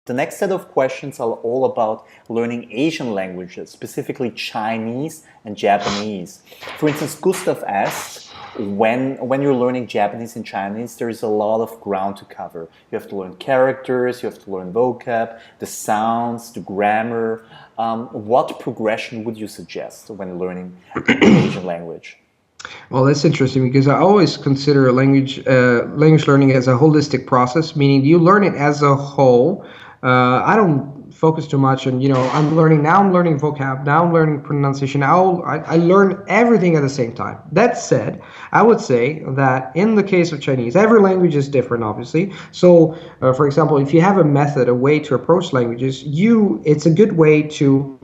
The next set of questions are all about learning Asian languages, specifically Chinese and Japanese. For instance, Gustav asks, when you're learning Japanese and Chinese, there is a lot of ground to cover. You have to learn characters, you have to learn vocab, the sounds, the grammar. What progression would you suggest when learning an Asian language? Well, that's interesting because I always consider language learning as a holistic process, meaning you learn it as a whole. I don't focus too much on, I'm learning vocab, now I'm learning pronunciation. I learn everything at the same time. That said, I would say that in the case of Chinese, every language is different, obviously. So, for example, if you have a way to approach languages, it's a good way to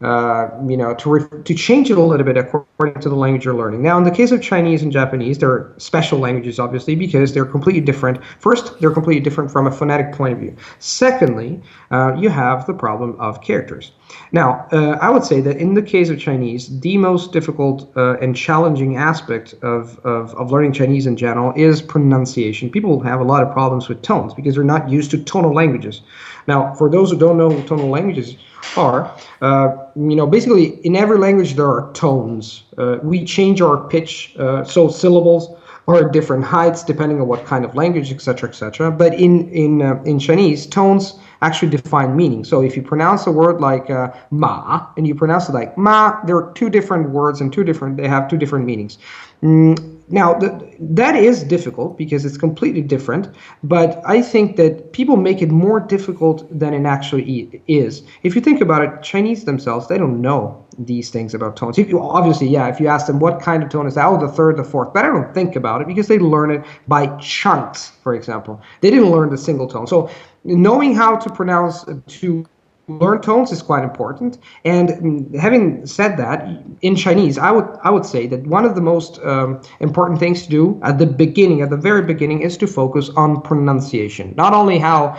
to change it a little bit according to the language you're learning. Now, in the case of Chinese and Japanese, they're special languages, obviously, because they're completely different. First, they're completely different from a phonetic point of view. Secondly, you have the problem of characters. Now, I would say that in the case of Chinese, the most difficult and challenging aspect of learning Chinese in general is pronunciation. People have a lot of problems with tones because they're not used to tonal languages. Now, for those who don't know what tonal languages are, basically in every language there are tones. We change our pitch, so syllables are at different heights depending on what kind of language, etc., etc. But in Chinese, tones actually define meaning. So if you pronounce a word like ma and you pronounce it like ma, there are two different words and they have two different meanings. Now, that is difficult because it's completely different, but I think that people make it more difficult than it actually is. If you think about it, Chinese themselves, they don't know these things about tones. If you ask them what kind of tone is that, oh, the third, the fourth, but I don't think about it because they learn it by chunks, for example. They didn't learn the single tone. So knowing how to learn tones is quite important. And having said that, in Chinese, I would say that one of the most important things to do at the very beginning, is to focus on pronunciation. Not only how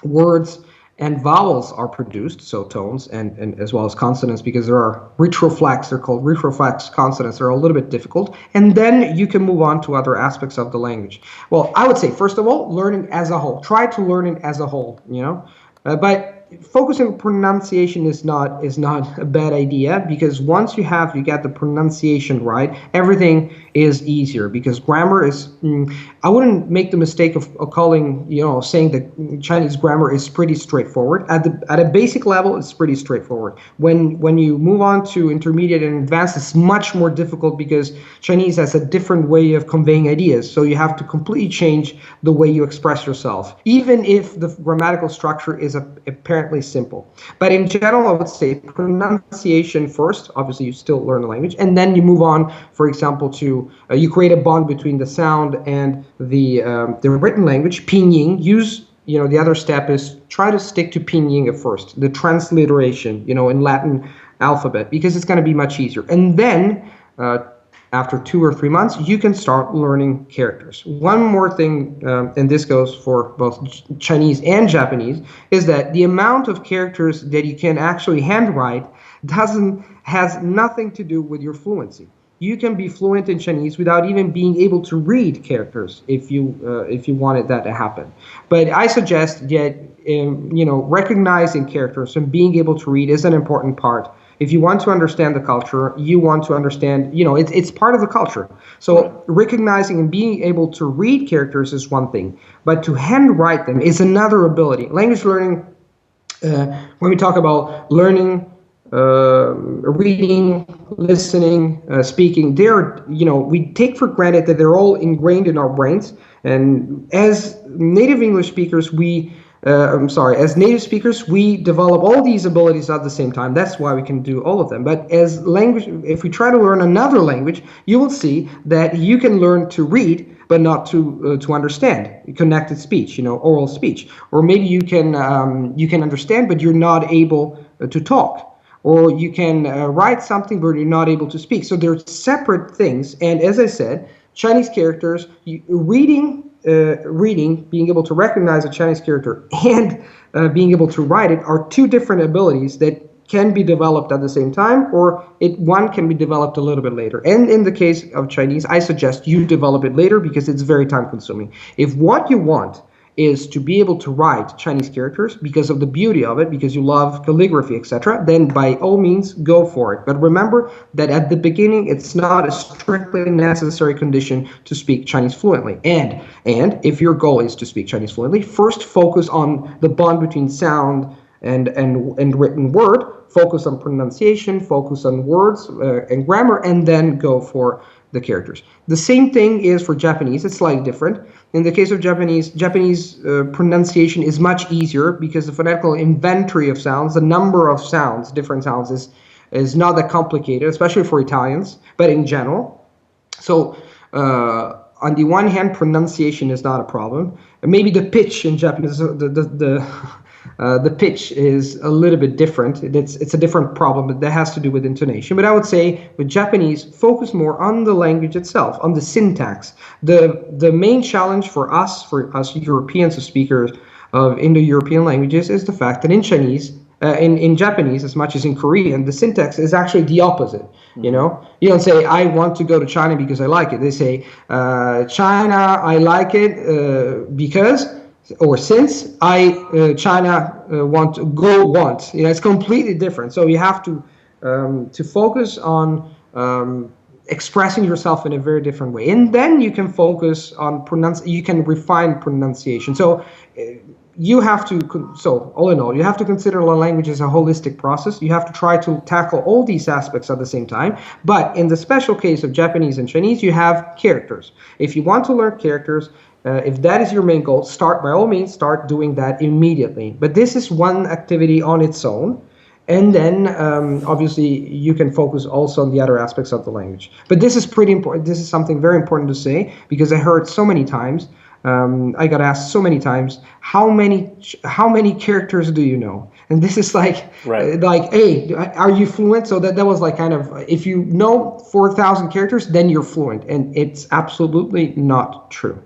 words and vowels are produced, so tones, and as well as consonants, because there are retroflex, they're called retroflex consonants, they're a little bit difficult, and then you can move on to other aspects of the language. Well, I would say, first of all, learning as a whole. Try to learn it as a whole, but focusing on pronunciation is not a bad idea, because once you get the pronunciation right, everything is easier, because grammar is I wouldn't make the mistake of saying that Chinese grammar is pretty straightforward. At a basic level, it's pretty straightforward. When you move on to intermediate and advanced, it's much more difficult because Chinese has a different way of conveying ideas, so you have to completely change the way you express yourself, even if the grammatical structure is apparently simple. But in general, I would say pronunciation first. Obviously, you still learn the language, and then you move on, for example, to you create a bond between the sound and the written language, pinyin. The other step is try to stick to pinyin at first, the transliteration, in Latin alphabet, because it's going to be much easier. And then after 2 or 3 months, you can start learning characters. One more thing, and this goes for both Chinese and Japanese, is that the amount of characters that you can actually handwrite has nothing to do with your fluency. You can be fluent in Chinese without even being able to read characters if you wanted that to happen. But I suggest that recognizing characters and being able to read is an important part. If you want to understand the culture, you want to understand, it's part of the culture. So recognizing and being able to read characters is one thing, but to handwrite them is another ability. Language learning, when we talk about learning, reading, listening, speaking, we take for granted that they're all ingrained in our brains. And as native English speakers, as native speakers, we develop all these abilities at the same time. That's why we can do all of them. But as language, if we try to learn another language, you will see that you can learn to read, but not to understand. Connected speech, oral speech, or maybe you can understand, but you're not able to talk. Or you can write something, but you're not able to speak. So they're separate things. And as I said, Chinese characters, reading, being able to recognize a Chinese character, and being able to write it are two different abilities that can be developed at the same time, or one can be developed a little bit later. And in the case of Chinese, I suggest you develop it later because it's very time consuming. If what you want is to be able to write Chinese characters because of the beauty of it, because you love calligraphy, etc., then by all means go for it. But remember that at the beginning, it's not a strictly necessary condition to speak Chinese fluently. And if your goal is to speak Chinese fluently, first focus on the bond between sound and written word, focus on pronunciation, focus on words and grammar, and then go for the characters. The same thing is for Japanese. It's slightly different. In the case of Japanese pronunciation is much easier because the phonetical inventory of sounds, the number of sounds, different sounds, is not that complicated, especially for Italians, but in general. So on the one hand, pronunciation is not a problem. And maybe the pitch in Japanese, the pitch is a little bit different. It's a different problem, but that has to do with intonation. But I would say with Japanese, focus more on the language itself, on the syntax. The main challenge for us Europeans, the speakers of Indo-European languages, is the fact that in Chinese, in Japanese, as much as in Korean, the syntax is actually the opposite. You know, you don't say I want to go to China because I like it. They say China, I like it because, or since China want to go once. You know, it's completely different. So you have to focus on expressing yourself in a very different way, and then you can focus on you can refine pronunciation. So all in all, you have to consider the language as a holistic process. You have to try to tackle all these aspects at the same time. But in the special case of Japanese and Chinese, you have characters. If you want to learn characters, if that is your main goal, by all means, start doing that immediately. But this is one activity on its own. And then, obviously, you can focus also on the other aspects of the language. But this is pretty important. This is something very important to say, because I heard so many times, I got asked so many times, how many characters do you know? And this is like, hey, are you fluent? So that was like kind of, if you know 4,000 characters, then you're fluent. And it's absolutely not true.